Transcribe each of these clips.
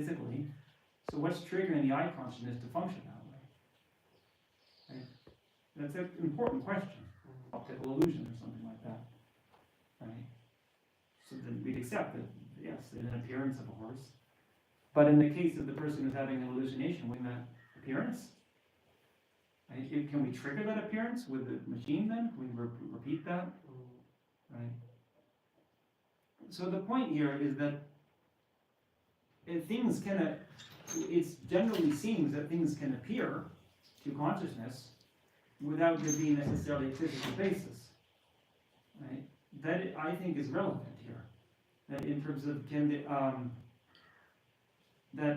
physically. So what's triggering the eye consciousness to function that way? Right? That's an important question. Optical illusion or something like that. Right? So then we'd accept that, yes, there's an appearance of a horse. But in the case of the person who's having an hallucination, with that appearance, right? Can we trigger that appearance with the machine then? Can we repeat that? Right? So the point here is that things can, it's generally seems that things can appear to consciousness without there being necessarily a physical basis. Right? That I think is relevant here. That in terms of can they,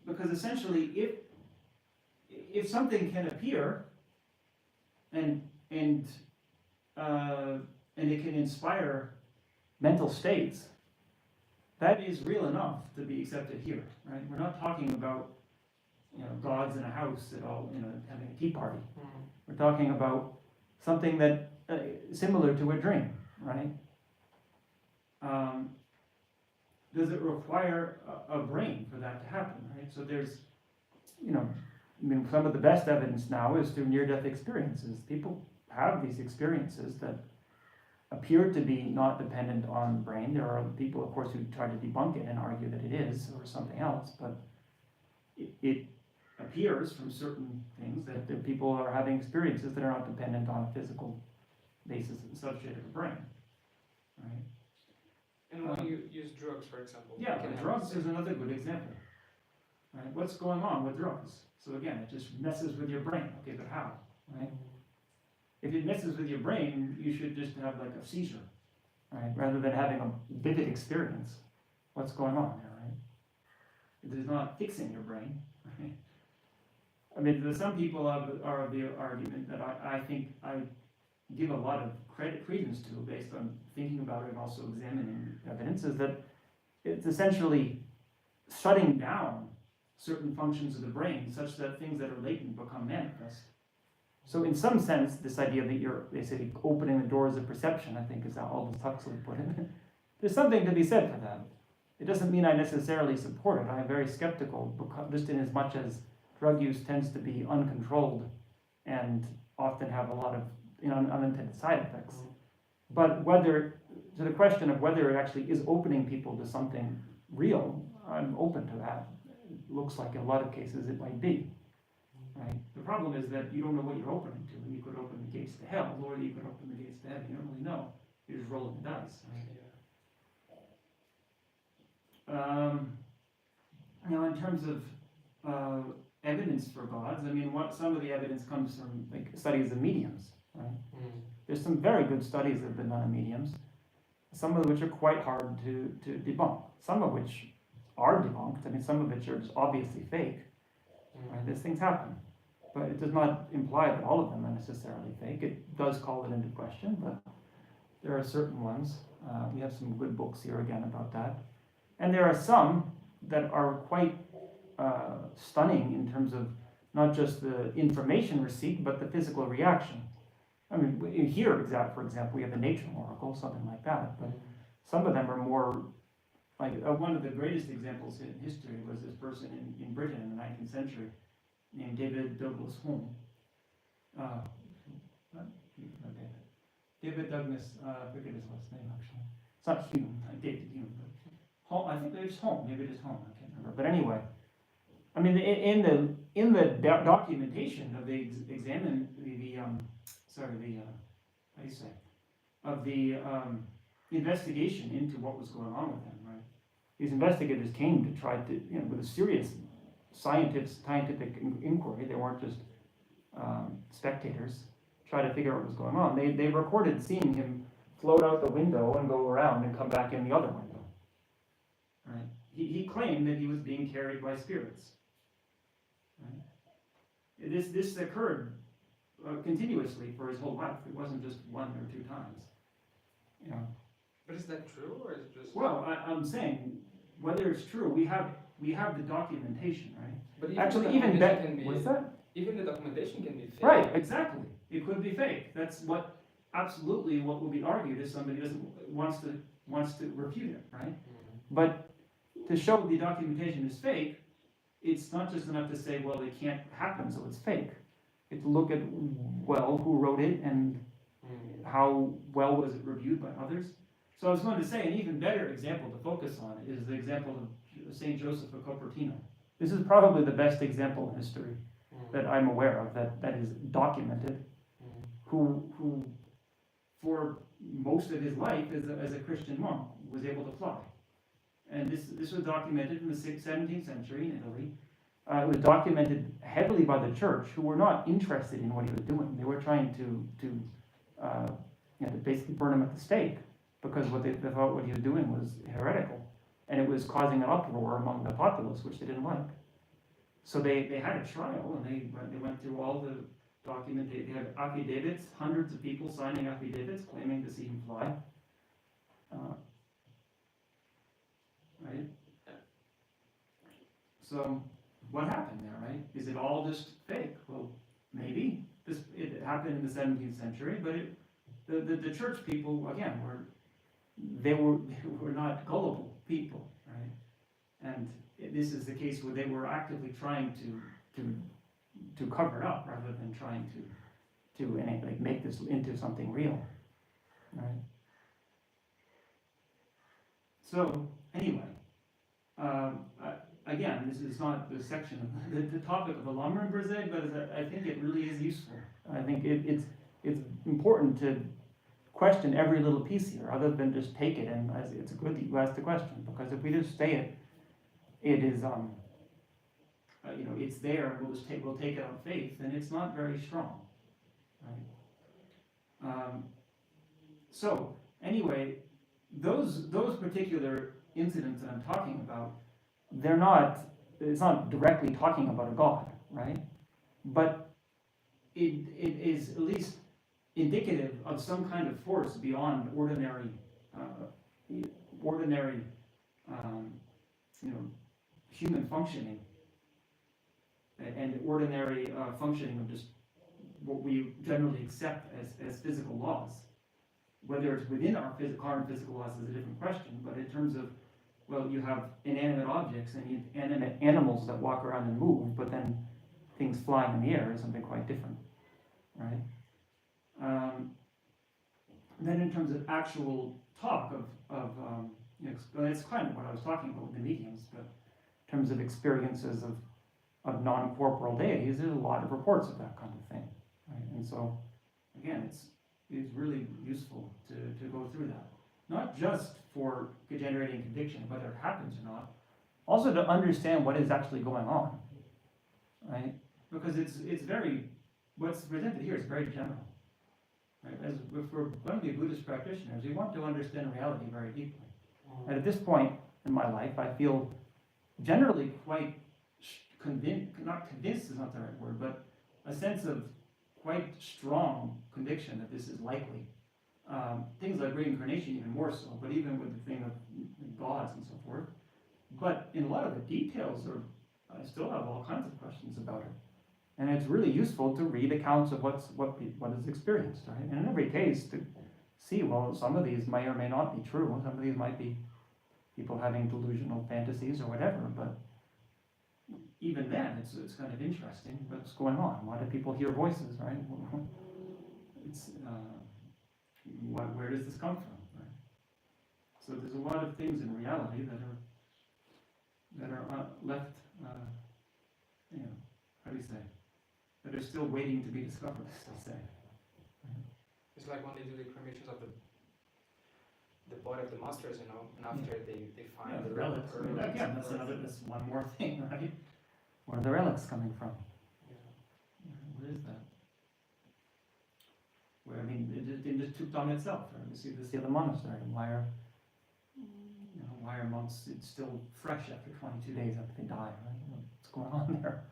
because essentially if something can appear and it can inspire mental states, that is real enough to be accepted here, right? We're not talking about, gods in a house at all, having a tea party. We're talking about something that similar to a dream, right? Does it require a brain for that to happen, right? So there's, some of the best evidence now is through near-death experiences. People have these experiences that appear to be not dependent on the brain. There are people, of course, who try to debunk it and argue that it is, or something else, but it appears from certain things that the people are having experiences that are not dependent on a physical basis and substrate of the brain, right? And when you use drugs, for example. Yeah, drugs is another good example, right? What's going on with drugs? So again, it just messes with your brain. Okay, but how, right? If it messes with your brain, you should just have like a seizure, right? Rather than having a vivid experience. What's going on there, right? It is not fixing your brain, right? I mean, some people are of the argument that I think I give a lot of credence to, based on thinking about it and also examining evidence, is that it's essentially shutting down certain functions of the brain such that things that are latent become manifest. So in some sense, this idea that you're basically opening the doors of perception, I think is how Aldous Huxley put it. There's something to be said for that. It doesn't mean I necessarily support it. I am very skeptical, just in as much as drug use tends to be uncontrolled and often have a lot of unintended side effects. But to the question of whether it actually is opening people to something real, I'm open to that. It looks like in a lot of cases it might be. Right? The problem is that you don't know what you're opening to, and you could open the gates to hell, or you could open the gates to heaven. You don't really know. You're just rolling the dice. Right? Now, in terms of evidence for gods, I mean, some of the evidence comes from like studies of mediums. Right? There's some very good studies that have been done on mediums, some of which are quite hard to debunk, some of which are debunked. I mean, some of which are just obviously fake. Right? These things happen, but it does not imply that all of them are necessarily fake. It does call it into question, but there are certain ones. We have some good books here again about that. And there are some that are quite stunning in terms of not just the information received, but the physical reaction. I mean, here, for example, we have the nature oracle, something like that, but some of them are more like, one of the greatest examples in history was this person in Britain in the 19th century named David Douglas Home. David Douglas, I forget his last name actually. It's not Hume, David Hume, but Home, I think it's Home, maybe it is Home, I can't remember. But anyway, I mean, in the documentation of the investigation into what was going on with him, right? These investigators came to try to, with a serious scientific inquiry. They weren't just spectators, try to figure out what was going on. They recorded seeing him float out the window and go around and come back in the other window. Right? He claimed that he was being carried by spirits. Right? This occurred continuously for his whole life. It wasn't just one or two times. But is that true, or is it just? Well, I'm saying whether it's true, we have the documentation, right? But what's that? Even the documentation can be fake. Right, exactly. It could be fake. That's absolutely what will be argued if somebody wants to refute it, right? But to show the documentation is fake, it's not just enough to say, well, it can't happen, so it's fake. It's to look at, well, who wrote it and how well was it reviewed by others. So I was going to say, an even better example to focus on is the example of St. Joseph of Cupertino. This is probably the best example in history that I'm aware of that is documented, who for most of his life as a Christian monk was able to fly. And this was documented in the 17th century in Italy. It was documented heavily by the church, who were not interested in what he was doing. They were trying to basically burn him at the stake, because they thought what he was doing was heretical, and it was causing an uproar among the populace, which they didn't like. So they had a trial, and they went through all the documentation. They had affidavits, hundreds of people signing affidavits claiming to see him fly. Right? So what happened there, right? Is it all just fake? Well, maybe. It happened in the 17th century, but the church people, again, were not gullible people, right? And this is the case where they were actively trying to cover it up rather than trying to make this into something real, right? So anyway, again, this is not the section of the topic of the Lammern Breze, but I think it really is useful. I think it's important to question every little piece here, other than just take it, and it's good that you asked the question, because if we just say it is it's there, we'll take it on faith, then it's not very strong, right? So anyway, those particular incidents that I'm talking about, it's not directly talking about a God, right? But it is at least indicative of some kind of force beyond ordinary human functioning and ordinary functioning of just what we generally accept as physical laws. Whether it's within our current physical laws is a different question, but in terms of, well, you have inanimate objects and you have animate animals that walk around and move, but then things flying in the air is something quite different, right? Then in terms of actual talk it's kind of what I was talking about with the mediums, but in terms of experiences of non-corporal deities, there's a lot of reports of that kind of thing, right? And so, again, it's really useful to go through that. Not just for generating conviction, whether it happens or not, also to understand what is actually going on, right? Because what's presented here is very general. Right? If we're going to be Buddhist practitioners, we want to understand reality very deeply. And at this point in my life, I feel generally quite not convinced is not the right word, but a sense of quite strong conviction that this is likely. Things like reincarnation even more so, but even with the thing of gods and so forth. But in a lot of the details, I still have all kinds of questions about it. And it's really useful to read accounts of what is experienced, right? And in every case, to see, well, some of these may or may not be true. Some of these might be people having delusional fantasies or whatever, but even then, it's kind of interesting what's going on. Why do people hear voices, right? Where does this come from, right? So there's a lot of things in reality that are left, how do you say? That are still waiting to be discovered, let's say. It's like when they do the cremations of the body of the masters, and after they find the relics. Again, that's one more thing, right? Where are the relics coming from? What is that? Where, in just Tupton itself, right? You see this the other monastery. Why are monks, it's still fresh after 22 days after they die, right? What's going on there?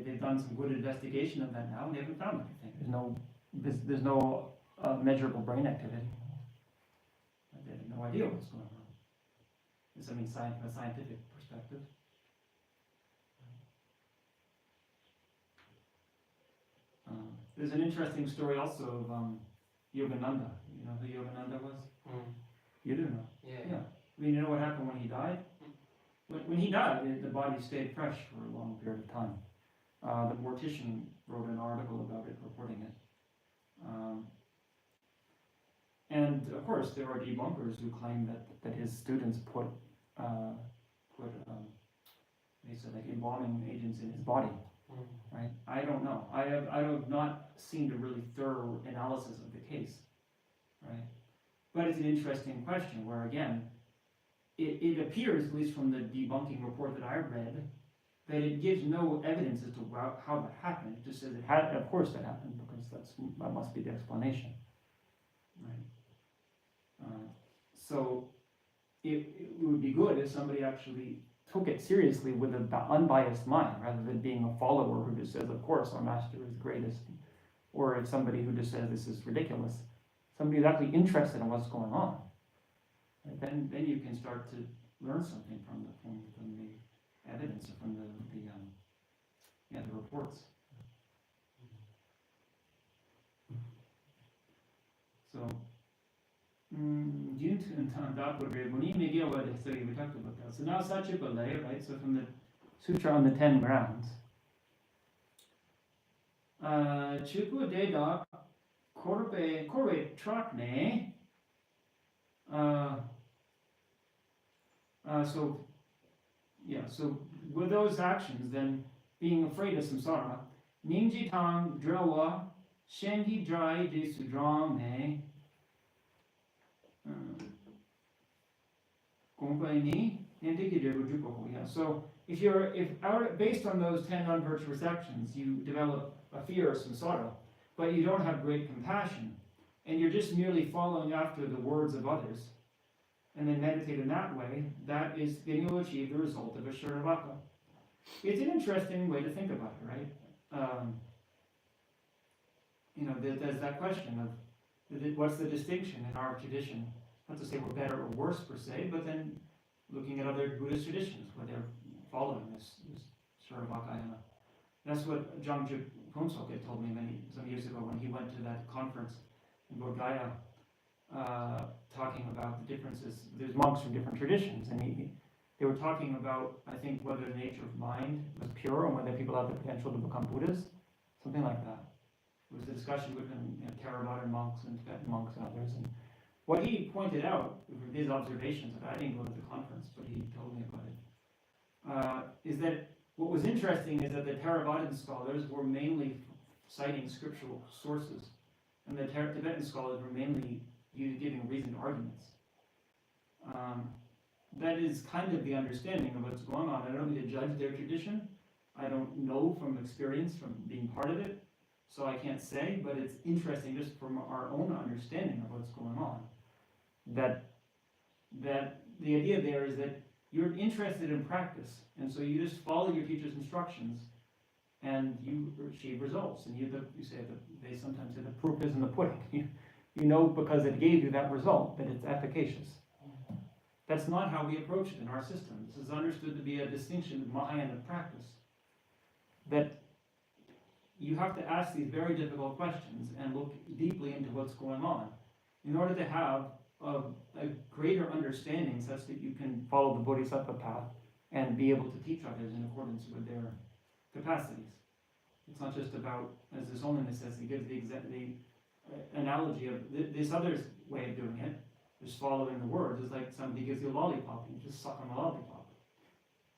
They've done some good investigation of that now, and they haven't found anything. There's no measurable brain activity. They have no idea what's going on. From a scientific perspective. There's an interesting story also of Yogananda. You know who Yogananda was? You do know. Yeah. Yeah. I mean, you know what happened when he died? When he died, the body stayed fresh for a long period of time. The mortician wrote an article about it, reporting it. And of course, there are debunkers who claim that his students put they said like embalming agents in his body. Right? I don't know. I have not seen a really thorough analysis of the case. Right? But it's an interesting question where again, it appears, at least from the debunking report that I read, that it gives no evidence as to how that happened. It just says it had, of course that happened, because that must be the explanation. Right? So it would be good if somebody actually took it seriously with an unbiased mind, rather than being a follower who just says, of course, our master is greatest. Or if somebody who just says, this is ridiculous. Somebody who's actually interested in what's going on. Right? Then you can start to learn something from the evidence, or from the reports. So, we talked about that. So now Satchipalay, right? So from the Sutra on the 10 Grounds. Chuku Deda Korwe Trakne. So with those actions, then being afraid of samsara, Nimji Tang Drawa Shengi Drai De Sudrang Ne. So based on those 10 non-virtuous actions, you develop a fear of samsara, but you don't have great compassion, and you're just merely following after the words of others, and then meditate in that way, then you'll achieve the result of a Sharavaka. It's an interesting way to think about it, right? There's that question of what's the distinction in our tradition? Not to say we're better or worse per se, but then looking at other Buddhist traditions where they're following this Sharavakayana. That's what Jangje Phuntsok told me some years ago when he went to that conference in Bodh Gaya, talking about the differences. There's monks from different traditions, and they were talking about, I think, whether the nature of mind was pure and whether people have the potential to become Buddhas, something like that. It was a discussion between Theravada monks and Tibetan monks and others. And what he pointed out, from his observations, I didn't go to the conference, but he told me about it, is that what was interesting is that the Theravadan scholars were mainly citing scriptural sources, and the Tibetan scholars were mainly giving reasoned arguments. That is kind of the understanding of what's going on. I don't need to judge their tradition. I don't know from experience, from being part of it, so I can't say, but it's interesting just from our own understanding of what's going on, that the idea there is that you're interested in practice, and so you just follow your teacher's instructions, and you achieve results. And they sometimes say the proof is in the pudding. You know because it gave you that result that it's efficacious. That's not how we approach it in our system. This is understood to be a distinction of Mahayana practice. That you have to ask these very difficult questions and look deeply into what's going on in order to have a greater understanding such that you can follow the Bodhisattva path and be able to teach others in accordance with their capacities. It's not just about, as His Holiness says, he gives the analogy of this other way of doing it, just following the words, is like somebody gives you a lollipop and you just suck on the lollipop.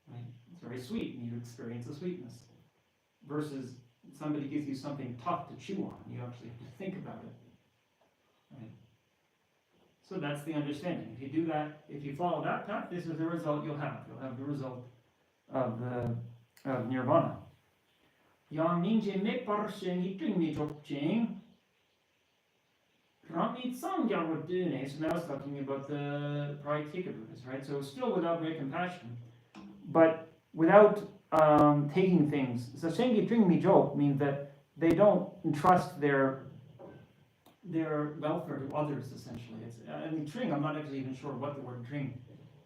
Right? It's very sweet and you experience the sweetness. Versus somebody gives you something tough to chew on, you actually have to think about it. Right? So that's the understanding. If you do that, if you follow that path, this is the result you'll have. You'll have the result of nirvana. Yang ninje me parshen hitring me chokching. Ramit Sangyawadune. So now it's talking about the Pratyeka Buddhas, right? So still without great compassion, but without taking things. So Shengi Tring Mi Jok means that they don't entrust their welfare to others, essentially. Tring, I'm not actually even sure what the word Tring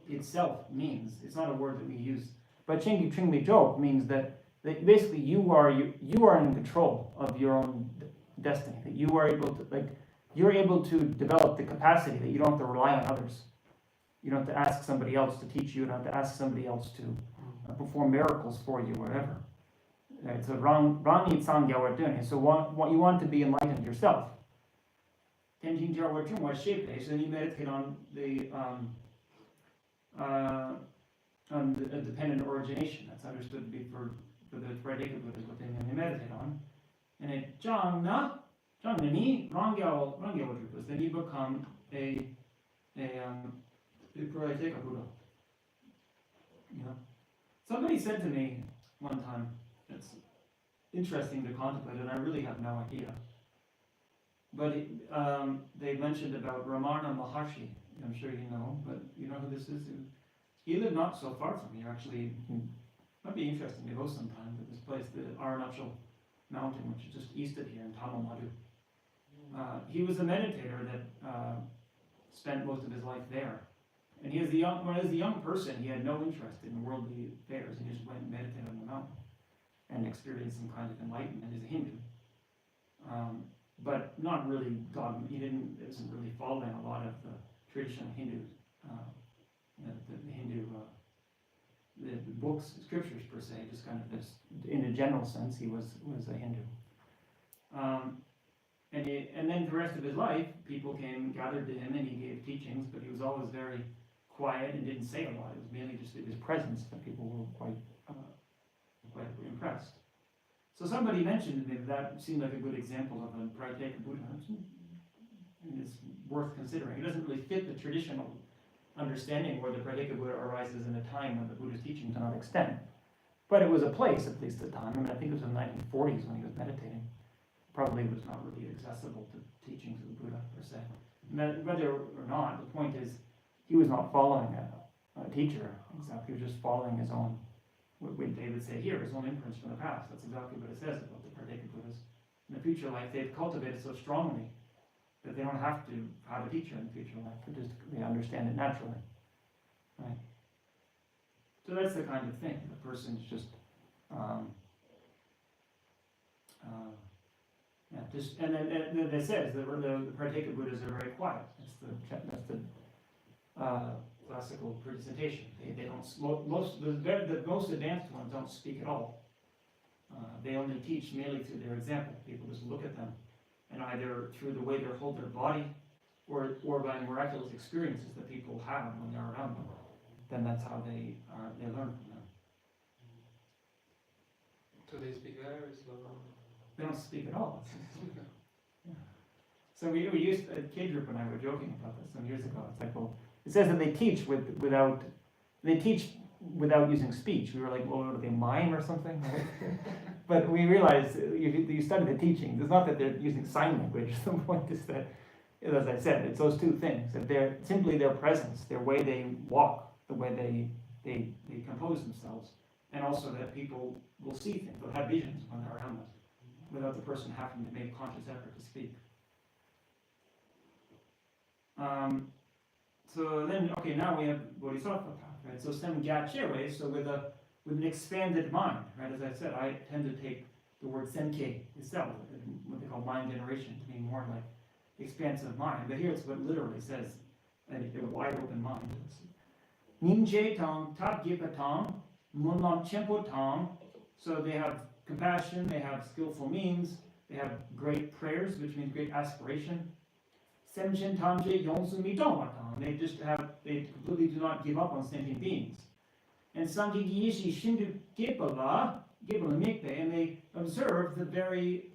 itself means. It's not a word that we use. But Shengi Tring Mi Jok means that basically you are in control of your own destiny. That you are able to, you're able to develop the capacity that you don't have to rely on others. You don't have to ask somebody else to teach you. You don't have to ask somebody else to perform miracles for you, whatever. Right? So so you want to be enlightened yourself. So then you meditate on the dependent origination. That's understood to be for the Pradeka Buddha is what they meditate on. And it then you become a Pradeka Buddha. You know? Somebody said to me one time, it's interesting to contemplate, and I really have no idea. But they mentioned about Ramana Maharshi. I'm sure you know, but you know who this is? He lived not so far from here, actually. Might be interesting to go sometime to this place, the Arunachal Mountain, which is just east of here in Tamil Nadu. He was a meditator that spent most of his life there. And when he was a young person, he had no interest in worldly affairs. He just went and meditated on the mountain and experienced some kind of enlightenment as a Hindu. But not really dogma. He wasn't really following a lot of the traditional Hindu, the Hindu, the books, scriptures per se. Just kind of this, in a general sense, he was a Hindu. And then the rest of his life, people gathered to him, and he gave teachings. But he was always very quiet and didn't say a lot. It was mainly just his presence that people were quite impressed. So somebody mentioned to me that seemed like a good example of a Pradeka Buddha. And it's worth considering. It doesn't really fit the traditional understanding where the Pradeka Buddha arises in a time when the Buddha's teachings are not extant. But it was a place, at least at the time. I mean, I think it was in the 1940s when he was meditating. Probably was not really accessible to teachings of the Buddha, per se. Whether or not, the point is, he was not following a teacher, exactly. He was just following his own, what David said here, his own imprints from the past. That's exactly what it says about the Pradeka Buddhas. In the future life, they've cultivated so strongly that they don't have to have a teacher in the future life. They understand it naturally. Right? So that's the kind of thing. The person's just, and then it says that the Pradeka Buddhas are very quiet. That's the classical presentation. They don't. The most advanced ones don't speak at all. They only teach merely through their example. People just look at them, and either through the way they hold their body, or by miraculous experiences that people have when they're around them. Then that's how they learn from them. So they speak very slowly. They don't speak at all. Yeah. So we used a kid group and I were joking about this some years ago. It's like, well, it says that they teach without using speech. We were like, well, do they mime or something? But we realized you study the teachings. It's not that they're using sign language. The point is that, as I said, it's those two things. That they're simply their presence, their way they walk, the way they compose themselves, and also that people will see things, they'll have visions when they're around them, without the person having to make conscious effort to speak. So then, okay, now we have Bodhisattva path, right? So sem gyatchewe, so with an expanded mind, right? As I said, I tend to take the word senke itself, what they call mind generation, to mean more like expansive mind. But here it's what literally says, a wide open mind. Ninje tang, tat gipa tang, munlam chempo tang. So they have compassion, they have skillful means, they have great prayers, which means great aspiration. Semchen tanje yonsumi dongwatang. They completely do not give up on sentient beings. And Sanghi Yishi Shindu Gepala Mikpe, and they observe the very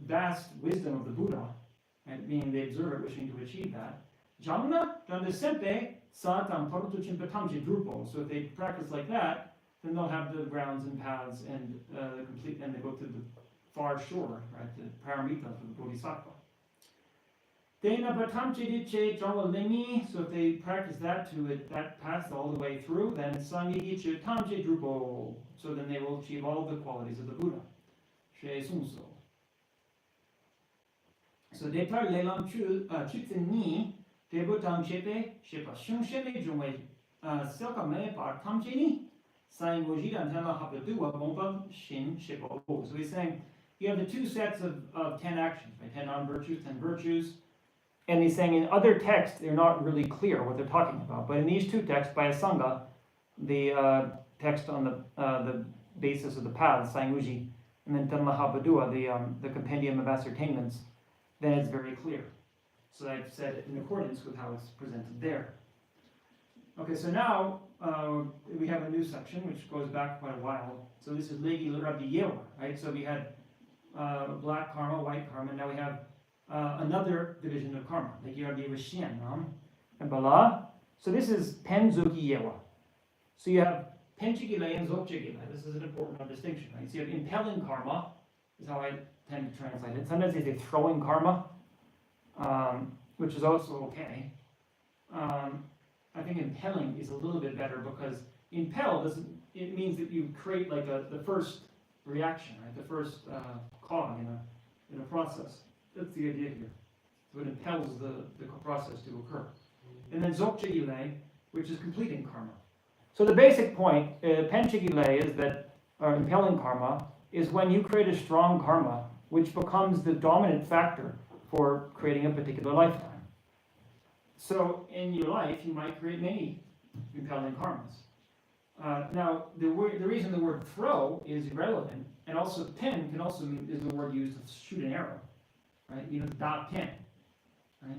vast wisdom of the Buddha, and meaning they observe it wishing to achieve that. Jamna Dandasempe Satam Parutuchin Patamji Drupo. So if they practice like that, then they'll have the grounds and paths and they go to the far shore, right, the paramita for the Bodhisattva. Dena Patamchi Jawalini, so if they practice that path all the way through, then Sangigichu Tamji Drupo, so then they will achieve all the qualities of the Buddha. She Sunso. So Detar Lelam Chutini, Debutam Chepe, Shepa Shunsheme Jumwe, Selkame Par Tamchini, Saying Wojida and Tama Hapadua, Bomba Shin Shepa. So he's saying you have the two sets of 10 actions, right? 10 non-virtues, 10 virtues. And he's saying in other texts, they're not really clear what they're talking about. But in these two texts by Asanga, the text on the basis of the paths, Saimuji, and then Tanmahabadua, the compendium of ascertainments, then it's very clear. So I've said it in accordance with how it's presented there. Okay, so now we have a new section which goes back quite a while. So this is Legi Rabbi Yewa, right? So we had black karma, white karma. Now we have another division of karma, Legi Rabbi Yewa Shien, and Bala. So this is Penzuki Yewa. So you have Penchigile and Zokchigile. This is an important distinction, right? So you have impelling karma, is how I tend to translate it. Sometimes they say throwing karma, which is also okay. I think impelling is a little bit better because impel it means that you create like the first reaction, right? The first cog in a process. That's the idea here. So it impels the process to occur. And then Zokchigile, which is completing karma. So the basic point, Penchigile, is that, or impelling karma, is when you create a strong karma, which becomes the dominant factor for creating a particular lifetime. So in your life, you might create many impelling karmas. Now, the reason the word throw is irrelevant, and also pen can also mean, is the word used to shoot an arrow, right? You know, da pen, right?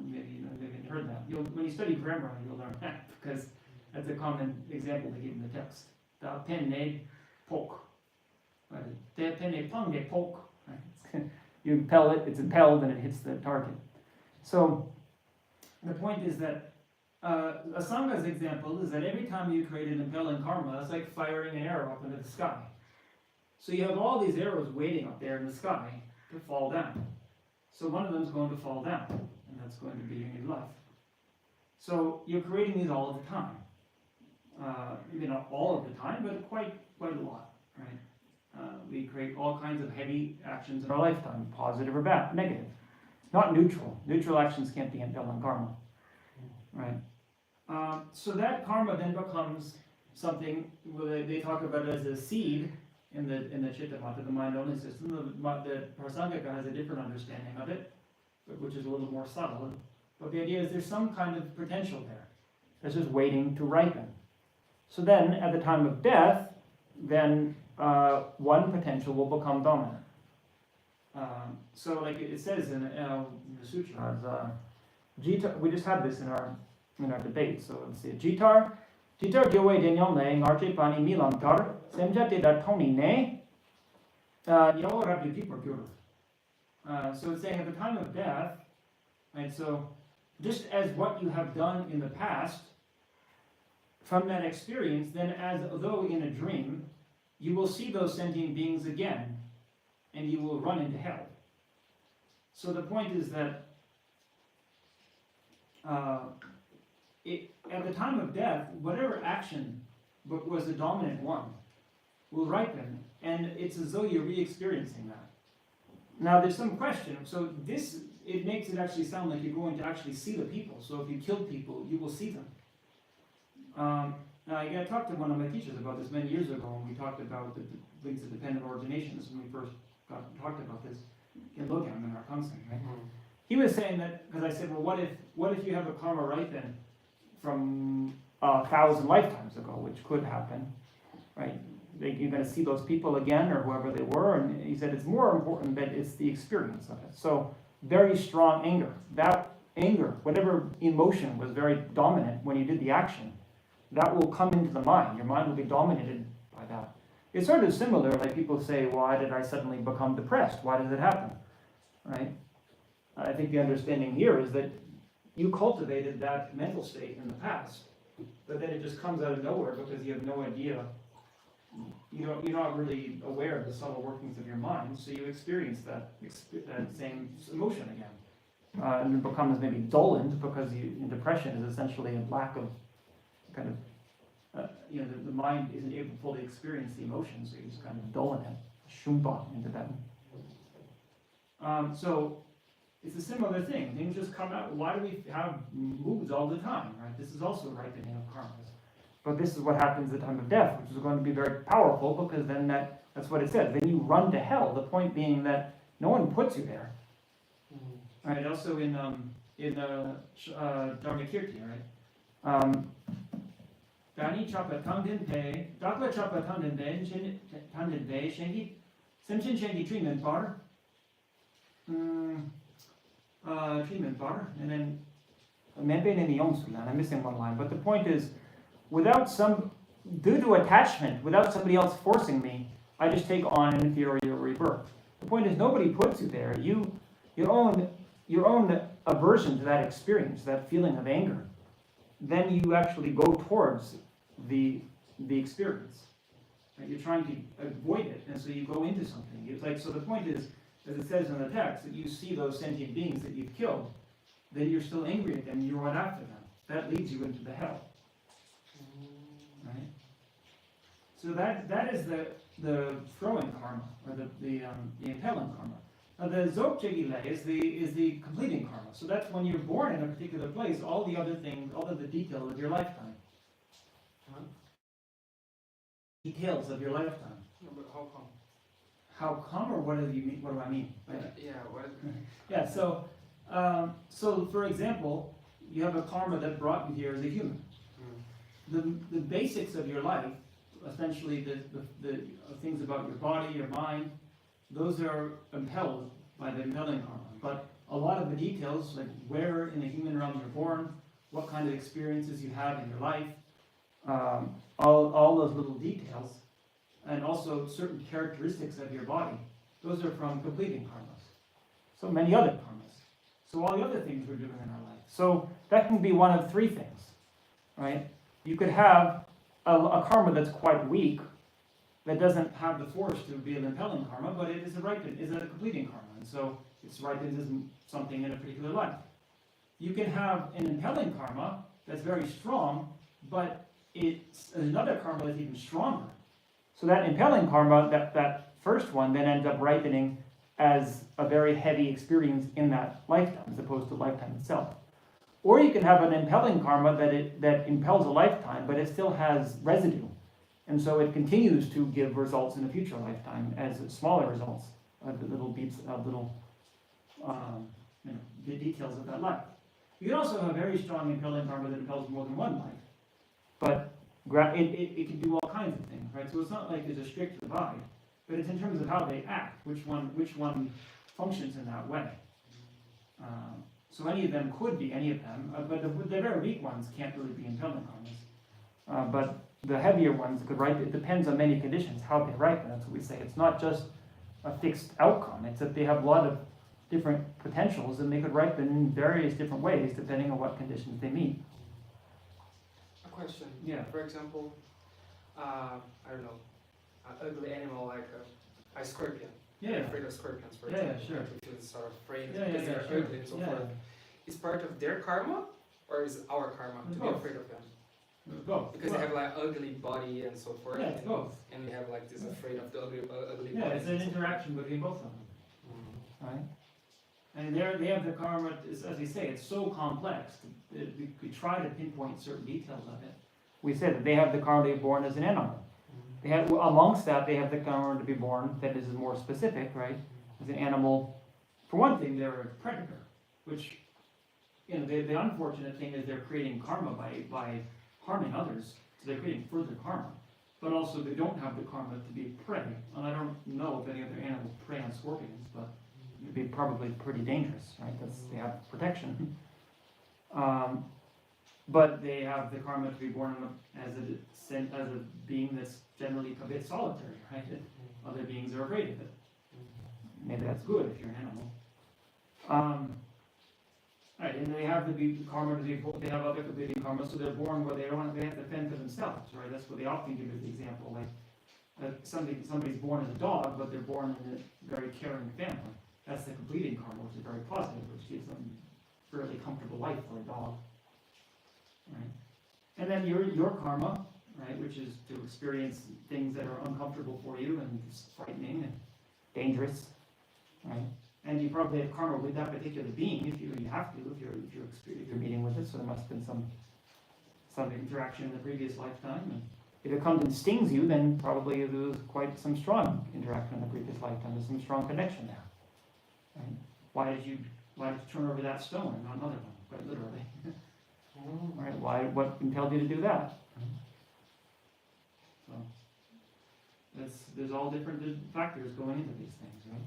Maybe you haven't heard that. When you study grammar, you'll learn that because that's a common example they give in the text. Da pen ne poke. Da pen ne pang ne poke. You impel it, it's impelled, and it hits the target. So the point is that Asanga's example is that every time you create an impelling karma, it's like firing an arrow up into the sky. So you have all these arrows waiting up there in the sky to fall down. So one of them is going to fall down, and that's going to be in your life. So you're creating these all of the time. Maybe not all of the time, but quite a lot, right? We create all kinds of heavy actions in our lifetime, positive or bad, negative. Not neutral. Neutral actions can't be impelling karma, right? So that karma then becomes something they talk about it as a seed in the Chittamata, the mind-only system. The Prasangika has a different understanding of it, which is a little more subtle. But the idea is there's some kind of potential there that's just waiting to ripen. So then, at the time of death, then one potential will become dominant. So, like it says in the sutras, Jitar, we just had this in our debate. So let's see, Jitar gyoe denyom ne ngarche pani milam tar semjate da toni ne yo rabbi people gyur. So it's saying at the time of death, right? So just as what you have done in the past, from that experience, then as though in a dream, you will see those sentient beings again, and you will run into hell. So the point is that at the time of death, whatever action was the dominant one will ripen, and it's as though you're re-experiencing that. Now there's some question, so it makes it actually sound like you're going to actually see the people. So if you kill people, you will see them. Now I talked to one of my teachers about this many years ago, when we talked about the links of dependent originations, when we first talked about this in Logam in our counseling, right? Mm-hmm. He was saying that, because I said, well, what if you have a karma ripen from 1,000 lifetimes ago, which could happen, right? You're going to see those people again, or whoever they were, and he said it's more important that it's the experience of it. So very strong anger. That anger, whatever emotion was very dominant when you did the action, that will come into the mind. Your mind will be dominated by that. It's sort of similar, like people say, why did I suddenly become depressed? Why does it happen? Right? I think the understanding here is that you cultivated that mental state in the past, but then it just comes out of nowhere because you have no idea. You're not really aware of the subtle workings of your mind, so you experience that same emotion again. And it becomes maybe dulled because in depression is essentially a lack of kind of, the mind isn't able to fully experience the emotions, so you just kind of dull it, shumpa into them. So it's a similar thing. Things just come out. Why do we have moods all the time, right? This is also ripening of karmas. But this is what happens at the time of death, which is going to be very powerful because then that That's what it says. Then you run to hell. The point being that no one puts you there. Right. Also in Dharmakirti, right? Dani chapa tangden pe, dakla chapa tangden pe, shengi, semchen shengi treatment bar, treatment bar, and then I'm missing one line, but the point is, due to attachment, without somebody else forcing me, I just take on an inferior rebirth. The point is, nobody puts you there. Your own aversion to that experience, that feeling of anger, then you actually go towards the experience. Right? You're trying to avoid it, and so you go into something. It's like, so the point is, as it says in the text, that you see those sentient beings that you've killed, then you're still angry at them, and you run after them. That leads you into the hell. Right? So that is the throwing karma, or the impelling karma. Now the Dzogchen is the completing karma. So that's when you're born in a particular place, all the other things, all of the details of your lifetime. Details of your lifetime. No, but how come? How come, or what do you mean? What do I mean? Yeah, what is Yeah. So for example, you have a karma that brought you here as a human. The basics of your life, essentially the things about your body, your mind, those are impelled by the impelling karma. But a lot of the details, like where in the human realm you're born, what kind of experiences you have in your life, all those little details, and also certain characteristics of your body, those are from completing karmas. So many other karmas. So all the other things we're doing in our life. So that can be one of three things, right? You could have a karma that's quite weak, that doesn't have the force to be an impelling karma, but it is a completing karma, and so it's ripened as something in a particular life. You can have an impelling karma that's very strong, but it's another karma that's even stronger. So that impelling karma, that first one, then ends up ripening as a very heavy experience in that lifetime, as opposed to lifetime itself. Or you can have an impelling karma that impels a lifetime, but it still has residue. And so it continues to give results in a future lifetime as smaller results of the little beats of little the details of that life. You can also have a very strong impelling karma that impels more than one life. But it can do all kinds of things, right? So it's not like there's a strict divide, but it's in terms of how they act, which one functions in that way. So any of them could be any of them, but the very weak ones can't really be impelling karmas. But the heavier ones could ripen. It depends on many conditions, how they ripen. That's what we say. It's not just a fixed outcome. It's that they have a lot of different potentials, and they could ripen in various different ways depending on what conditions they meet. a question? Yeah. For example, I don't know, an ugly animal like a scorpion. Yeah. I'm afraid of scorpions, for Yeah, example. sure. We feel sort of afraid Yeah, because they're sure. ugly and so Yeah. forth. Is part of their karma, or is our karma It's to be both. afraid of them? It's both. Because they have like ugly body and so forth. Yeah, it's both. And we have like this afraid of the ugly Yeah, body. it's an interaction between both of them, right? And they have the karma, as we say, it's so complex. We try to pinpoint certain details of it. We said that they have the karma to be born as an animal. They have, amongst that, they have the karma to be born that is more specific, right? As an animal. For one thing, they're a predator, which, the unfortunate thing is they're creating karma by harming others. So they're creating further karma. But also, they don't have the karma to be prey. And I don't know if any other animals prey on scorpions, but it'd be probably pretty dangerous, right? They have protection. But they have the karma to be born as a being that's generally a bit solitary, right? Other beings are afraid of it. Maybe that's good if you're an animal. Right, and they have the karma to be, they have other competing karma, so they're born where they have to fend for themselves, right? That's what they often give as the example, like somebody's born as a dog, but they're born in a very caring family. That's the completing karma, which is very positive, which gives them a fairly comfortable life for a dog. Right? And then your karma, right, which is to experience things that are uncomfortable for you and frightening and dangerous, right? And you probably have karma with that particular being if you have to, if you're meeting with it. So there must have been some interaction in the previous lifetime, If it comes and stings you, then probably there was quite some strong interaction in the previous lifetime. There's some strong connection there. Right? Why did you turn over that stone and not another one? Quite literally. Right? Why? What compelled you to do that? So there's all different factors going into these things, right?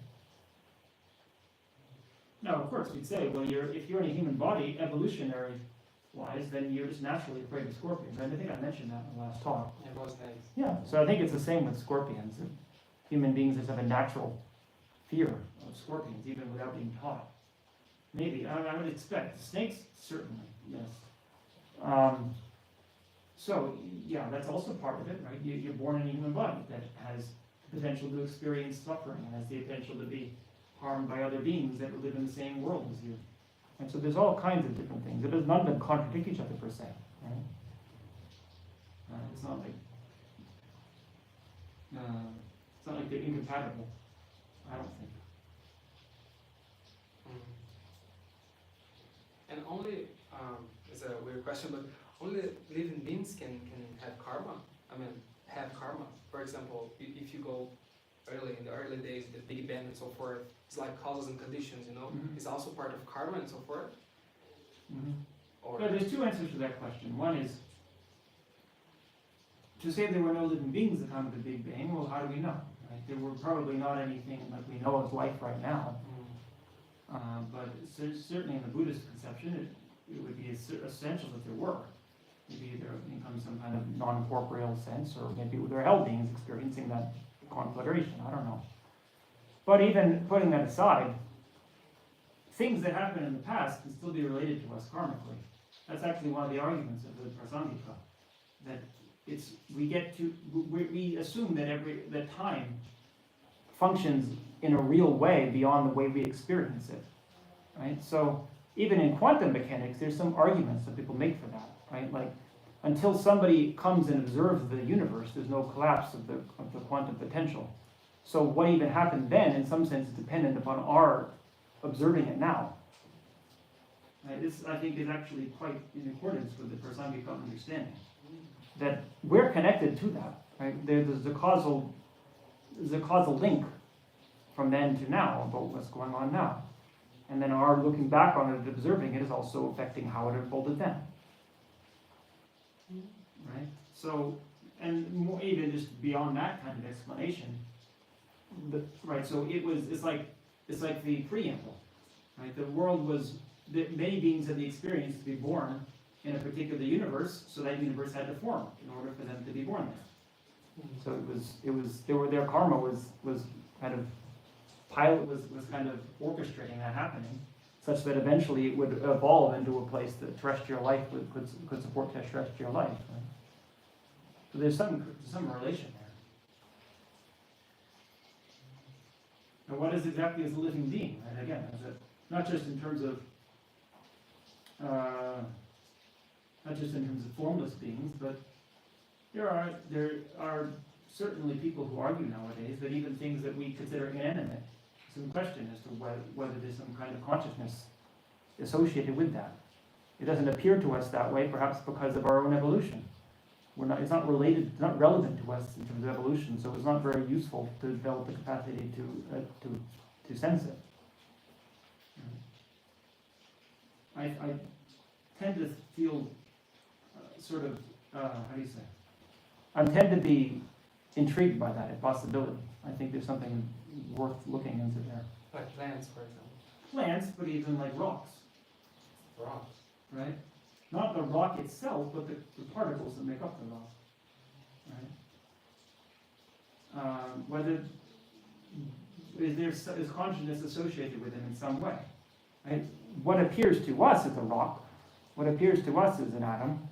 Now, of course, we'd say, well, if you're in a human body, evolutionary-wise, then you're just naturally afraid of scorpions. And I think I mentioned that in the last talk. It was nice. Yeah, so I think it's the same with scorpions. Human beings just have a natural fear of scorpions, even without being taught. Maybe, I would expect. Snakes, certainly, yes. So, yeah, that's also part of it, right? You're born in a human body that has the potential to experience suffering and has the potential to be harmed by other beings that live in the same world as you. And so there's all kinds of different things. None of them contradict each other per se, right? It's not like they're incompatible, I don't think. And only, it's a weird question, but only living beings can have karma. I mean, have karma. For example, if you go in the early days, the Big Bang and so forth, it's like causes and conditions, you know? Mhm. It's also part of karma and so forth? Mm-hmm. Or Well, there's two answers to that question. One is, to say there were no living beings at the time of the Big Bang, well, how do we know? Right? There were probably not anything like we know of life right now. But certainly in the Buddhist conception, it would be essential that there were. Maybe there becomes some kind of non-corporeal sense, or maybe there are hell beings experiencing that conflagration, I don't know. But even putting that aside, things that happened in the past can still be related to us karmically. That's actually one of the arguments of the Prasangika, that we assume that time functions in a real way beyond the way we experience it, right? So even in quantum mechanics, there's some arguments that people make for that, right? Like, until somebody comes and observes the universe, there's no collapse of the quantum potential. So what even happened then, in some sense, is dependent upon our observing it now. Right? This, I think, is actually quite in accordance with the Prasangika understanding, that we're connected to that. Right? There's a causal link from then to now about what's going on now. And then our looking back on it and observing it is also affecting how it unfolded then. Right? So, and more, even just beyond that kind of explanation, right? So it's like the preamble, right? The world was, many beings had the experience to be born in a particular universe, so that universe had to form in order for them to be born there. So their karma was kind of kind of orchestrating that happening, such that eventually it would evolve into a place that terrestrial life could support terrestrial life. Right? So there's some relation there. Now, what is exactly as a living being? Right? Again, not just in terms of formless beings, but there are certainly people who argue nowadays that even things that we consider inanimate, some question as to whether there's some kind of consciousness associated with that. It doesn't appear to us that way, perhaps because of our own evolution. It's not relevant to us in terms of evolution, so it's not very useful to develop the capacity to sense it. I tend to feel I tend to be intrigued by that possibility. I think there's something worth looking into there. like plants, for example. Plants, but even like rocks, Rocks. right? Not the rock itself, but the particles that make up the rock, right? Whether is consciousness associated with them in some way, right? What appears to us as a rock, what appears to us as an atom,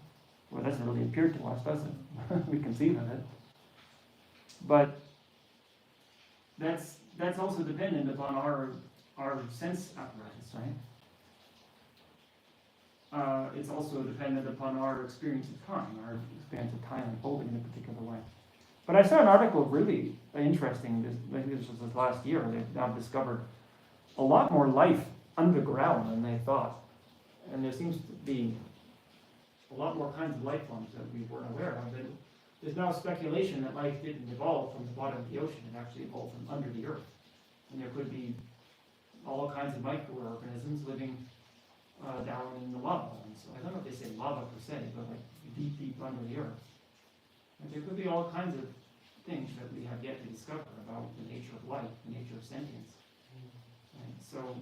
well, it doesn't really appear to us, does it? We conceive of it. But that's also dependent upon our sense apparatus, right? It's also dependent upon our experience of time, unfolding in a particular way. But I saw an article really interesting, I think this was this last year. They've now discovered a lot more life underground than they thought. And there seems to be a lot more kinds of life forms that we weren't aware of. there's now speculation that life didn't evolve from the bottom of the ocean, it actually evolved from under the earth. And there could be all kinds of microorganisms living down in the lava. And so I don't know if they say lava per se, but like deep, deep under the earth. And there could be all kinds of things that we have yet to discover about the nature of life, the nature of sentience. Right? So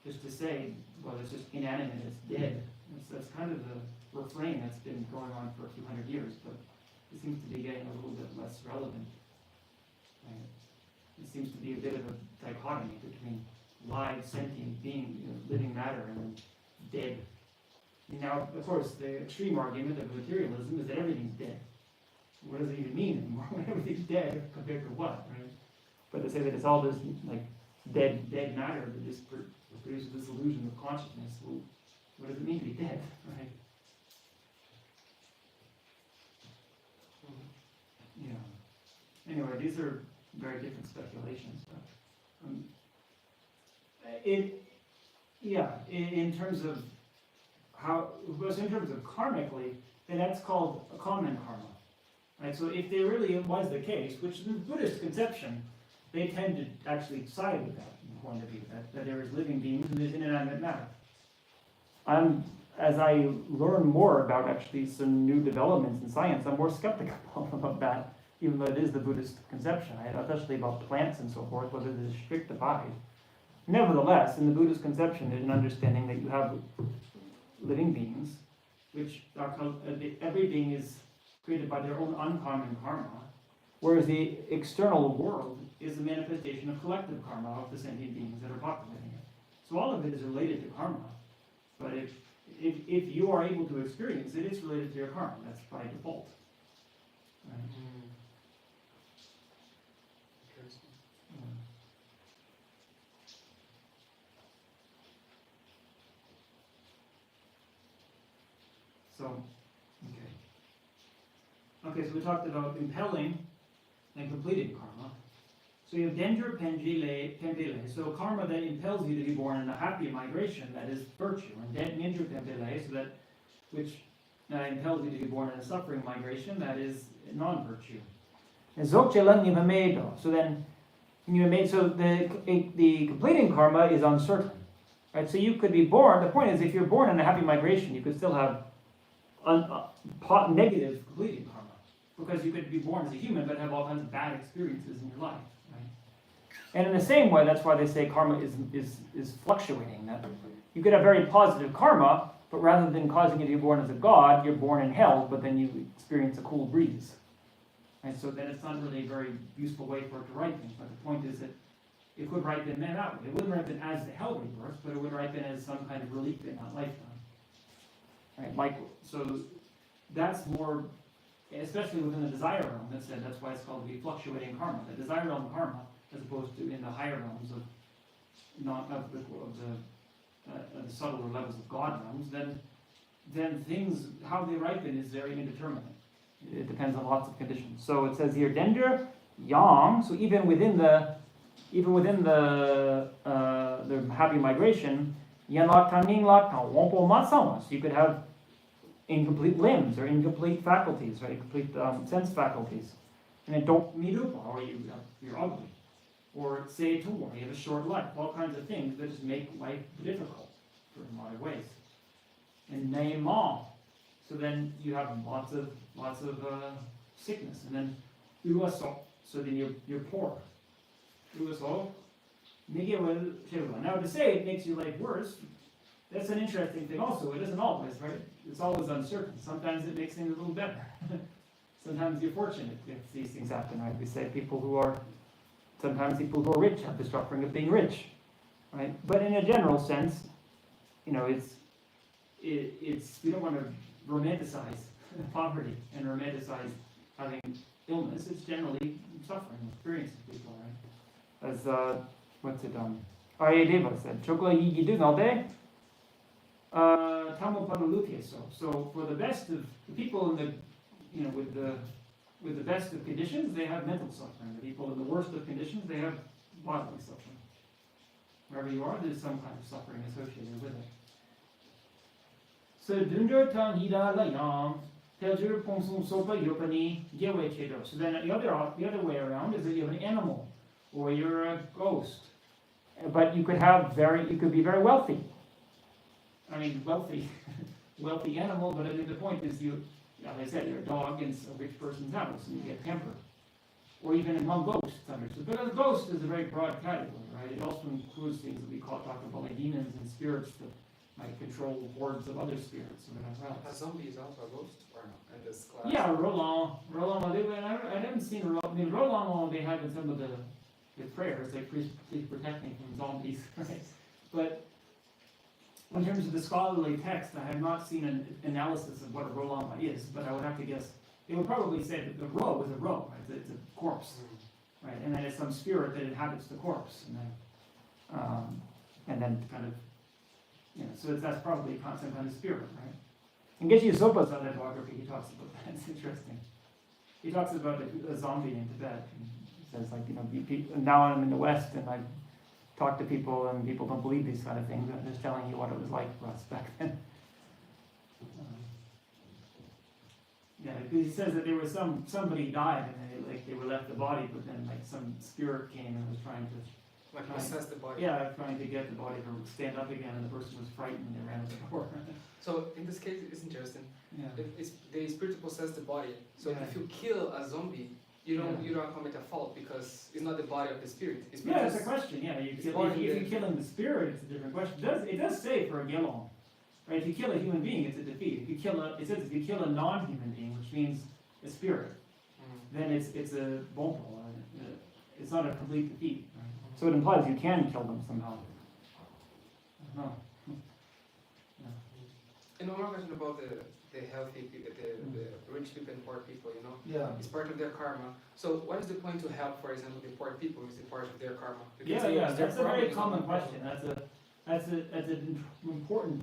just to say, well, it's just inanimate, it's dead, that's kind of the refrain that's been going on for a few hundred years, but it seems to be getting a little bit less relevant. Right? It seems to be a bit of a dichotomy between live, sentient being, living matter, and dead. Now, of course, the extreme argument of materialism is that everything's dead. What does it even mean anymore when everything's dead compared to what, right? But to say that it's all this like dead matter that just produces this illusion of consciousness, well, what does it mean to be dead, right? Yeah. Anyway, these are very different speculations. But, in terms of in terms of karmically, then that's called a common karma. Right? So if there really was the case, which in the Buddhist conception, they tend to actually side with that point of view, that there is living beings and there's inanimate matter. As I learn more about actually some new developments in science, I'm more skeptical about that, even though it is the Buddhist conception, right? Especially about plants and so forth, whether there's a strict divide. Nevertheless, in the Buddhist conception, there's an understanding that you have living beings, which are every being is created by their own uncommon karma, whereas the external world is a manifestation of collective karma of the sentient beings that are populating it. So all of it is related to karma, but if you are able to experience it, it's related to your karma. That's by default. Right? So, okay, so we talked about impelling and completing karma. So you have Dendra Pembele, so karma that impels you to be born in a happy migration, that is virtue. And Dendra Pembele, so that which impels you to be born in a suffering migration, that is non-virtue. And Zokchelan Nivamedo, so then so the completing karma is uncertain. Right? So you could be born, the point is if you're born in a happy migration, you could still have negative completing karma. Because you could be born as a human but have all kinds of bad experiences in your life. Right? And in the same way, that's why they say karma is fluctuating. That you could have very positive karma, but rather than causing you to be born as a god, you're born in hell, but then you experience a cool breeze. And so then it's not really a very useful way for it to ripen. But the point is that it could ripen that way. It wouldn't ripen as the hell rebirth, but it would ripen as some kind of relief in that lifetime. Right? So that's more, especially within the desire realm, that's why it's called the fluctuating karma. The desire realm karma, as opposed to in the higher realms of the subtler levels of God realms, then things, how they ripen is very indeterminate. It depends on lots of conditions. So it says here, Dendra, Yang, so even within the happy migration, Yan Lak Taning Lak Tao Wompo Matsawa. So you could have incomplete limbs or incomplete faculties, right? Incomplete sense faculties. And then don't meet up, or you're ugly. Or say to one, you have a short life. All kinds of things that just make life difficult in a lot of ways. And Neymar. So then you have lots of sickness. And then Uaso. So then you're poor. Uaso. Now to say it makes your life worse, that's an interesting thing also. It isn't always, right? It's always uncertain. Sometimes it makes things a little better. Sometimes you're fortunate if these things happen, right? We say sometimes people who are rich have the suffering of being rich, right? But in a general sense, it's we don't want to romanticize poverty and romanticize having illness. It's generally suffering, experience of people, right? As Arya Deva said, Chokla Yigidu Nalde. So for the best of the people in the with the best of conditions, they have mental suffering. The people in the worst of conditions, they have bodily suffering. Wherever you are, there's some kind of suffering associated with it. So Dundra Tang Hida Layam. Teljur Pongsum Sopa Yopani Gewe Chedo. So then the other way around is that you have an animal or you're a ghost. But you could be very wealthy. I mean, wealthy animal, but I think the point is as I said, you're a dog in a rich person's house and you get temper. Or even among ghosts, understood. But a ghost is a very broad category, right? It also includes things that we talk about like demons and spirits that might control hordes of other spirits. A zombie is also a ghost, or no? In this class? Yeah, Roland, I haven't seen Roland. I mean, Roland they have in some of the prayers, like please protect me from zombies, right? But in terms of the scholarly text, I have not seen an analysis of what a Rolama is, but I would have to guess. They would probably say that the Ro is a Ro, right? It's a corpse, right? And then it's some spirit that inhabits the corpse, and then kind of, so that's probably some kind of spirit, right? In Geshe Sopa's autobiography, he talks about that. It's interesting. He talks about a zombie in Tibet. He says, now I'm in the West and I talk to people and people don't believe these kind of things. I'm just telling you what it was like for us back then. Because he says that there was somebody died and they were left the body, but then some spirit came and was trying to possess the body. Yeah, trying to get the body to stand up again, and the person was frightened and they ran out the door. So in this case, it's interesting. Yeah. The spirit possess the body. So if you kill a zombie, you don't commit a fault because it's not the body of the spirit. It's it's a question. Yeah, if you're killing the spirit, it's a different question. It does say for a Gelon, right? If you kill a human being, it's a defeat. It says if you kill a non-human being, which means a spirit, then it's a bonpo. It's not a complete defeat. Right? So it implies you can kill them somehow. I don't know. And one more question about the healthy people, the rich people and poor people, Yeah. It's part of their karma. So what is the point to help, for example, the poor people? Is it part of their karma? That's a very common question. That's an important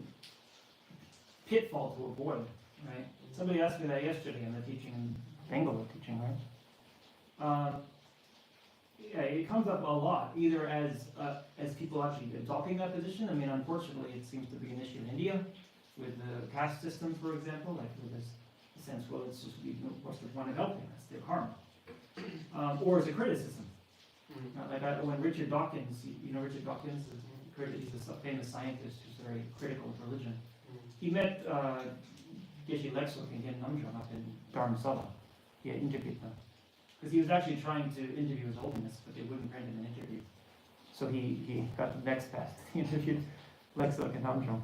pitfall to avoid, right? Somebody asked me that yesterday in the teaching, in Bangalore teaching, right? It comes up a lot, either as people actually adopting that position. I mean, unfortunately, it seems to be an issue in India with the caste system, for example, with this sense, well, it's just what's the point of helping? That's their karma. Or as a criticism. When Richard Dawkins, Richard Dawkins, he's a famous scientist who's very critical of religion. He met Geshe Lexok and Gen Namjong up in Dharamsala. He had interviewed them. Because he was actually trying to interview His Holiness, but they wouldn't grant him an interview. So he got the next pass. He interviewed Lexok and Namjong.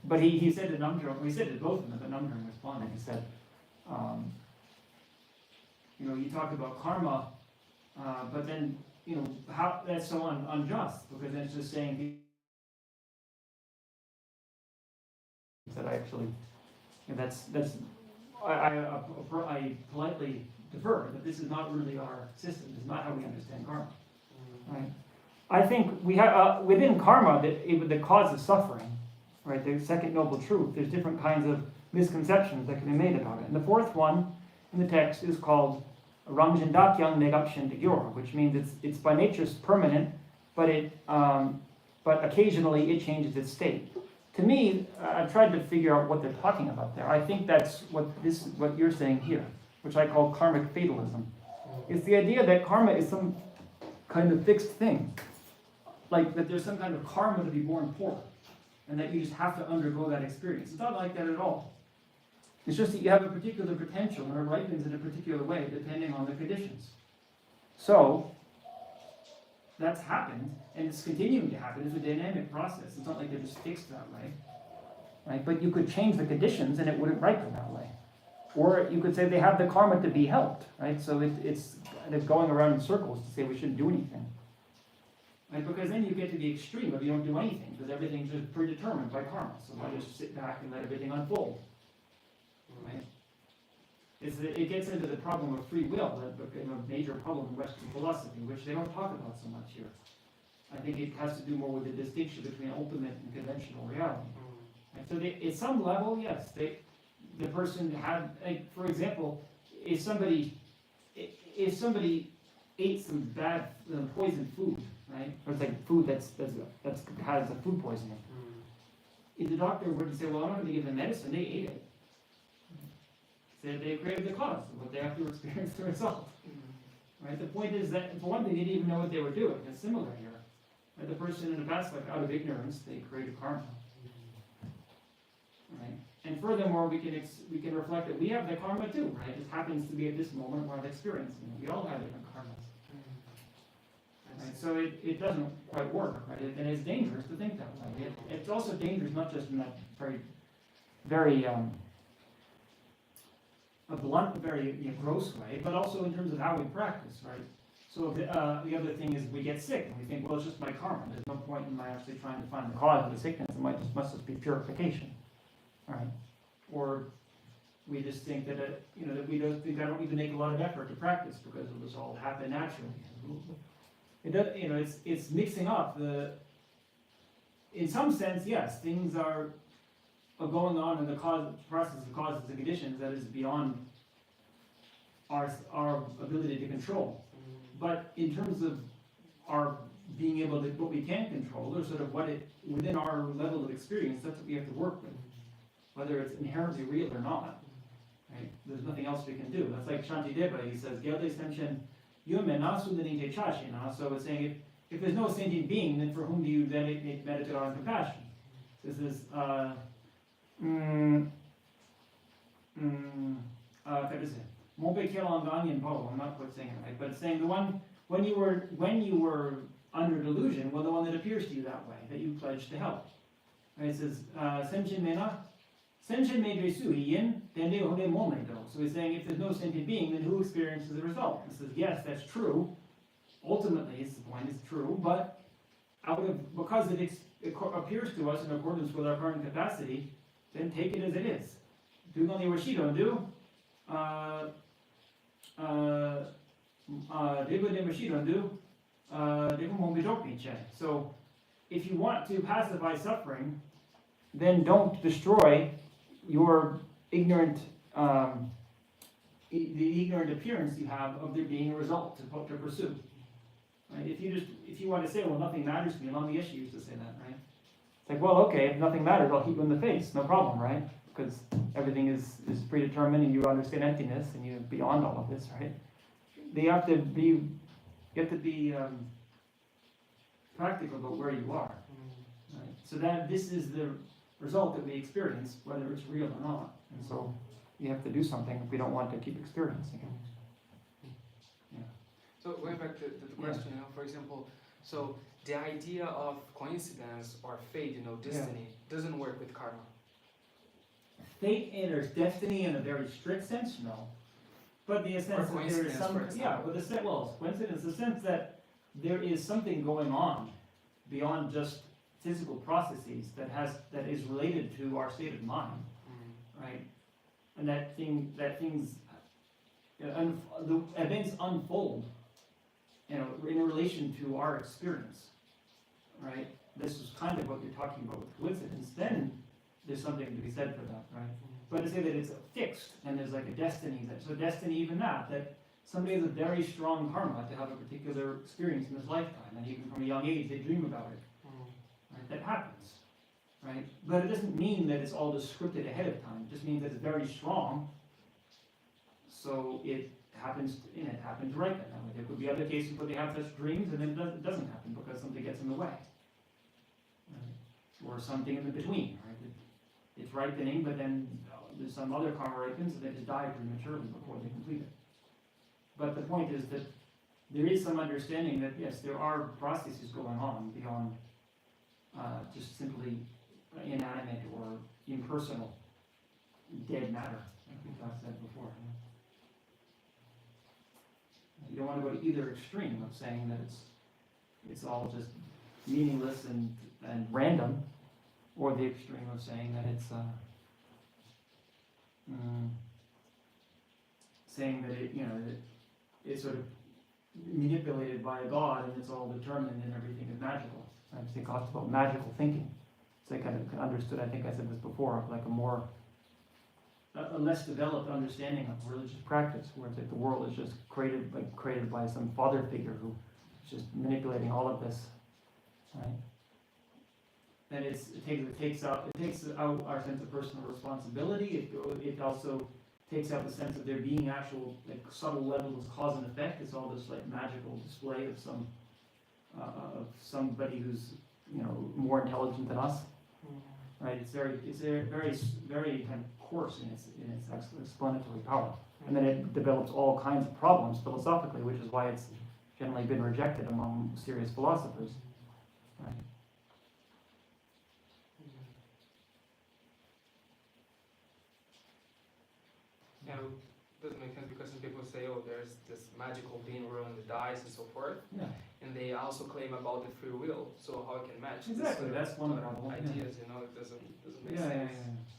But he said to Namjong, he said to both of them, but Namjong responded, he said, you talk about karma, but then, how that's so unjust, because then it's just saying that actually, I politely defer, that this is not really our system, this is not how we understand karma, right? I think we have, within karma, the cause of suffering, right, the second noble truth, there's different kinds of misconceptions that can be made about it. And the fourth one in the text is called Rangjandakyang Negapshin Gyor, which means it's by nature permanent, but occasionally it changes its state. To me, I've tried to figure out what they're talking about there. I think that's what you're saying here, which I call karmic fatalism. It's the idea that karma is some kind of fixed thing, like that there's some kind of karma to be born poor, and that you just have to undergo that experience. It's not like that at all. It's just that you have a particular potential and it ripens in a particular way depending on the conditions. So, that's happened, and it's continuing to happen. It's a dynamic process. It's not like they're just fixed that way. Right? But you could change the conditions and it wouldn't ripen that way. Or you could say they have the karma to be helped. Right? So it's kind of going around in circles to say we shouldn't do anything. Right? Because then you get to the extreme of you don't do anything, because everything's just predetermined by karma. So I just sit back and let everything unfold. Right? It gets into the problem of free will, a major problem in Western philosophy, which they don't talk about so much here. I think it has to do more with the distinction between ultimate and conventional reality. Right? So at some level, yes, the person had, for example, if somebody ate some bad poisoned food, right? Or it's like food that has a food poisoning. If the doctor were to say, well, I'm not going to give them medicine, they ate it. they created the cause, but they have to experience the result. Right? The point is that, for one thing, they didn't even know what they were doing. It's similar here. Right? The person in the past, like out of ignorance, they created karma. Right? And furthermore, we can reflect that we have the karma too, right? It just happens to be at this moment we're experiencing it. We all have different karmas. Right? So it doesn't quite work, right? And it's dangerous to think that way. It's also dangerous not just in that very a blunt, very gross way, but also in terms of how we practice, right? So the other thing is we get sick and we think, well, it's just my karma. There's no point in my actually trying to find the cause of the sickness. It must just be purification, right? Or we just think that that we don't think I don't need to make a lot of effort to practice because it'll just all happen naturally. It does, it's mixing up the. In some sense, yes, things are going on in the process of causes and conditions that is beyond our ability to control. But in terms of our being able to, what we can control, or sort of within our level of experience, that's what we have to work with. Whether it's inherently real or not, right? There's nothing else we can do. That's like Shantideva, he says, Gelde Semchen Yume Nasu Ninte Chashina. So it's saying, if there's no sentient being, then for whom do you meditate on compassion? This is, I'm not quite saying it right, but it's saying the one when you were under delusion, well, the one that appears to you that way, that you pledged to help. Right? It says Senshin Mena, Senshin Meidre Suhiyin, Dende Hode Momento. So he's saying if there's no sentient being, then who experiences the result? He says, yes, that's true. Ultimately, it's the point, it's true, but because it appears to us in accordance with our current capacity, then take it as it is. Do not do. So, if you want to pacify suffering, then don't destroy your ignorant, the ignorant appearance you have of there being a result to pursue. Right? If you want to say, well, nothing matters to me, Lama Yeshe used to say that, right? It's like, well, okay, if nothing matters, I'll hit you in the face, no problem, right? Because everything is predetermined and you understand emptiness and you're beyond all of this, right? You have to be practical about where you are, right? So that this is the result that we experience, whether it's real or not. And so you have to do something if we don't want to keep experiencing it. Yeah. So going back to the question, for example, so the idea of coincidence or fate, destiny, doesn't work with karma. Fate enters destiny in a very strict sense, no. But the sense that there is some, coincidence, the sense that there is something going on beyond just physical processes that is related to our state of mind, right? And the events unfold, in relation to our experience, right? This is kind of what you're talking about with coincidence. Then there's something to be said for that, right? But to say that it's fixed and there's like a destiny, so destiny even that somebody has a very strong karma to have a particular experience in this lifetime, and even from a young age they dream about it. Right? That happens, right? But it doesn't mean that it's all just scripted ahead of time. It just means that it's very strong. So it happens right then. There could be other cases where they have such dreams and then it doesn't happen because something gets in the way, right? Or something in the between, right? It's ripening, but then there's some other karma ripens and they just die prematurely before they complete it. But the point is that there is some understanding that yes, there are processes going on beyond just simply inanimate or impersonal dead matter, like we've said before. You don't want to go to either extreme of saying that it's all just meaningless and random, or the extreme of saying that it's saying that it's sort of manipulated by a god and it's all determined and everything is magical. I think talks about magical thinking. So I kind of understood, I think I said this before, of like a less developed understanding of religious practice, where it's like the world is just created by some father figure who is just manipulating all of this, right? And it takes out our sense of personal responsibility. It also takes out the sense of there being actual like subtle levels of cause and effect. It's all this like magical display of of somebody who's more intelligent than us, right? It's very kind of coarse in its explanatory power, and then it develops all kinds of problems philosophically, which is why it's generally been rejected among serious philosophers, right? Yeah, it doesn't make sense because some people say, oh, there's this magical being rolling the dice and so forth, Yeah. and they also claim about the free will. So how it can match? Exactly, this, that's one problem. ideas, it doesn't make Yeah, sense.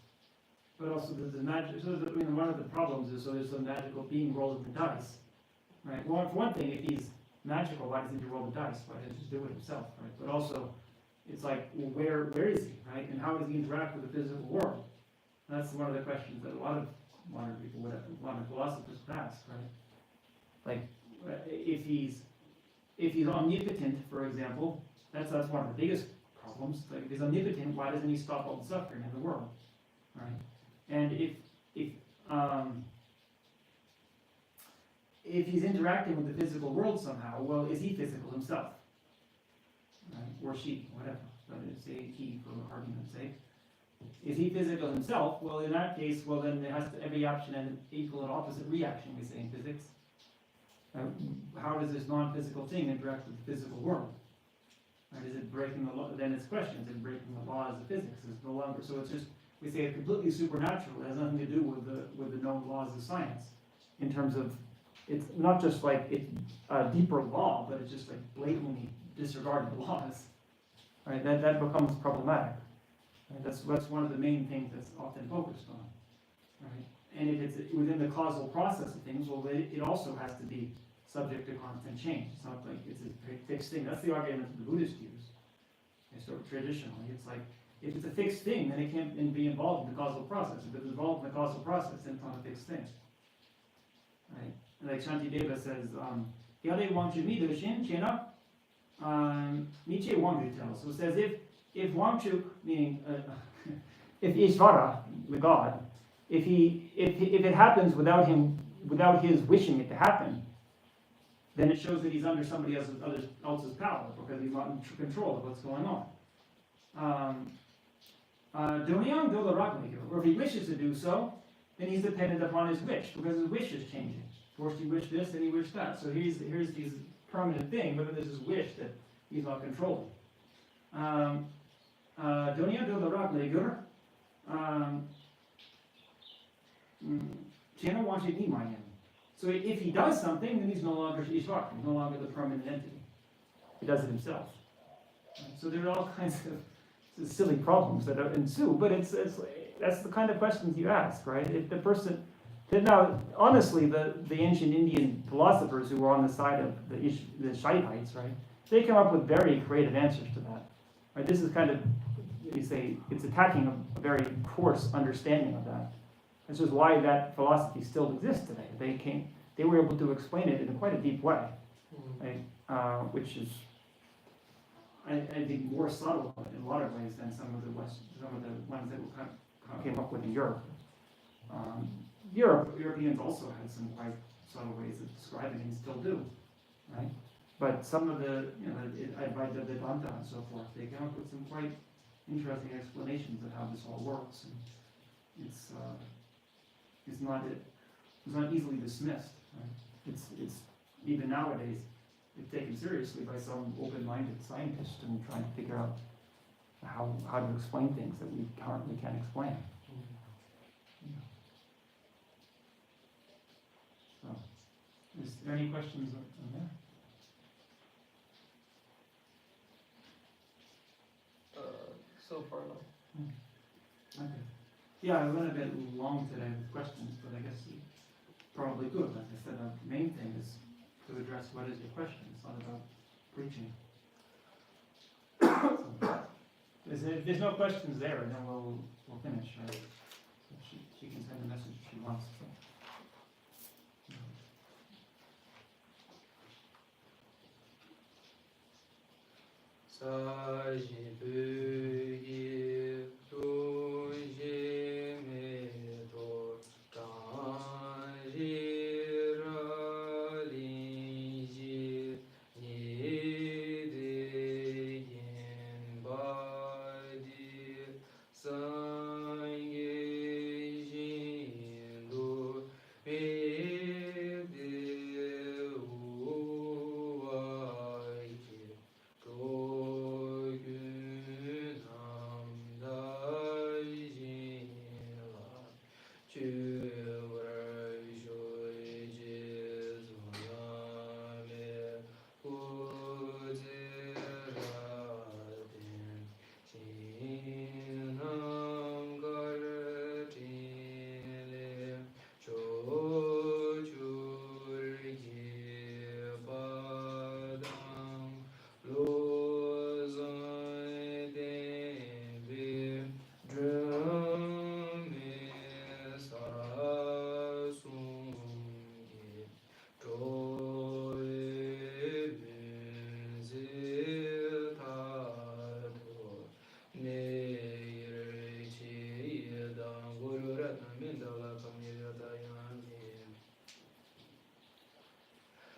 But also the magic. So one of the problems is there's some magical being rolling the dice, right? Well, for one thing, if he's magical, why doesn't he roll the dice? Why doesn't he just do it himself, right? But also, it's like, well, where is he, right? And how does he interact with the physical world? That's one of the questions that a lot of modern people would want philosophers would ask, right? Like, if he's omnipotent, for example, that's one of the biggest problems. Like, if he's omnipotent, why doesn't he stop all the suffering in the world, right? And if he's interacting with the physical world somehow, well, is he physical himself, right? Or she, whatever. But say he for argument's sake. Is he physical himself? Well, in that case, well then there has to every action and equal and opposite reaction, we say in physics. How does this non-physical thing interact with the physical world? Right? Is it breaking the law? Then it's questions. Is it breaking the laws of physics? Is no longer so. It's just we say it's completely supernatural. It has nothing to do with the known laws of science. In terms of it's not just like it's a deeper law, but it's just like blatantly disregarding the laws. Right? That becomes problematic. Right? That's one of the main things that's often focused on. Right? And if it's within the causal process of things, well, it also has to be subject to constant change. It's not like it's a fixed thing. That's the argument that the Buddhists use. And so traditionally, it's like, if it's a fixed thing, then it can't be involved in the causal process. If it's involved in the causal process, then it's not a fixed thing. Right? And like Shantideva says, Gyale Wangchu Mido Shin Chena Niche Wangchu tells. So it says if Wangchuk, meaning if Ishvara, the God, if it happens without his wishing it to happen, then it shows that he's under somebody else's power because he's not in control of what's going on. Or if he wishes to do so, then he's dependent upon his wish because his wish is changing. First he wished this, then he wished that. So here's this permanent thing, but then there's his wish that he's not controlling. So if he does something, then he's no longer Ishvara, he's no longer the permanent entity. He does it himself. So there are all kinds of silly problems that ensue, but that's the kind of questions you ask, right? If the person, now honestly, the ancient Indian philosophers who were on the side of the Shaivites, right? They come up with very creative answers to that. Right? This is kind of, you say, it's attacking a very coarse understanding of that. This is why that philosophy still exists today. They were able to explain it in quite a deep way, right? Which is, I think, more subtle in a lot of ways than some of the ones that came up with in Europe. Europeans also had some quite subtle ways of describing it and still do, right? But some of the, Advaita Vedanta and so forth, they come up with some quite interesting explanations of how this all works. And it's not easily dismissed. Right? It's even nowadays, it's taken seriously by some open-minded scientists and trying to figure out how to explain things that we currently can't explain. So, is there any questions on there? So far, no. Okay. Yeah, I went a bit long today with questions, but I guess it's probably good. Like I said, the main thing is to address what is your question. It's not about preaching. So, if there's no questions there, then we'll finish. Right? So she can send a message if she wants. So.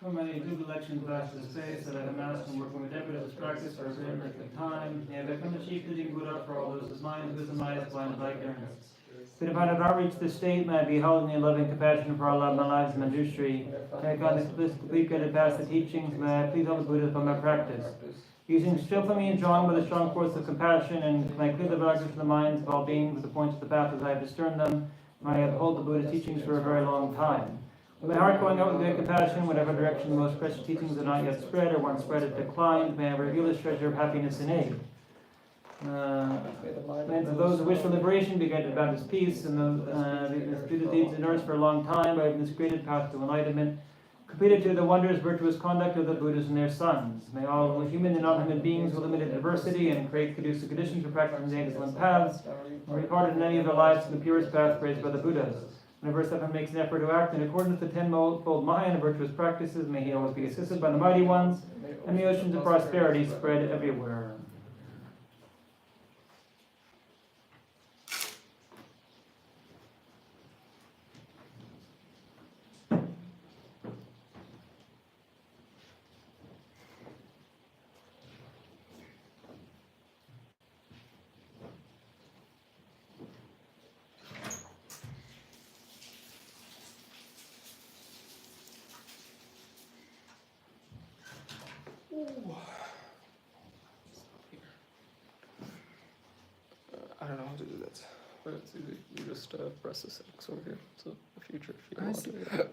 From my good election class to space that I have amassed from working with deputies practice for a great length of time, may I become the chief leading Buddha for all those whose minds, wisdom, eyes, blind, and like ignorance. That if I have outreach this state, may I be held in the loving compassion for all of my lives and Manjushri. May I complete guided past the teachings, may I please help the Buddhas by my practice. Using skillfully and drawn with a strong force of compassion, and may I clear the blockages from the minds of all beings with the points of the path as I have discerned them, may I uphold the Buddha's teachings for a very long time. With my heart going out with great compassion, whatever direction the most precious teachings are not yet spread, or once spread have declined, may I reveal this treasure of happiness and aid. And to those who wish for liberation, be guided about His peace, and those do the deeds endured for a long time by this graded path to enlightenment, completed to the wondrous virtuous conduct of the Buddhas and their sons. May all human and non-human beings with limited diversity and create conducive conditions for practicing the excellent paths, or recorded in any of their lives in the purest path praised by the Buddhas. Whenever someone makes an effort to act in accordance with the tenfold Mahayana and virtuous practices, may he always be assisted by the mighty ones, and the oceans of prosperity spread everywhere. I don't know how to do that, but it's easy. You just press this X over here. So the future, if you I want see. to.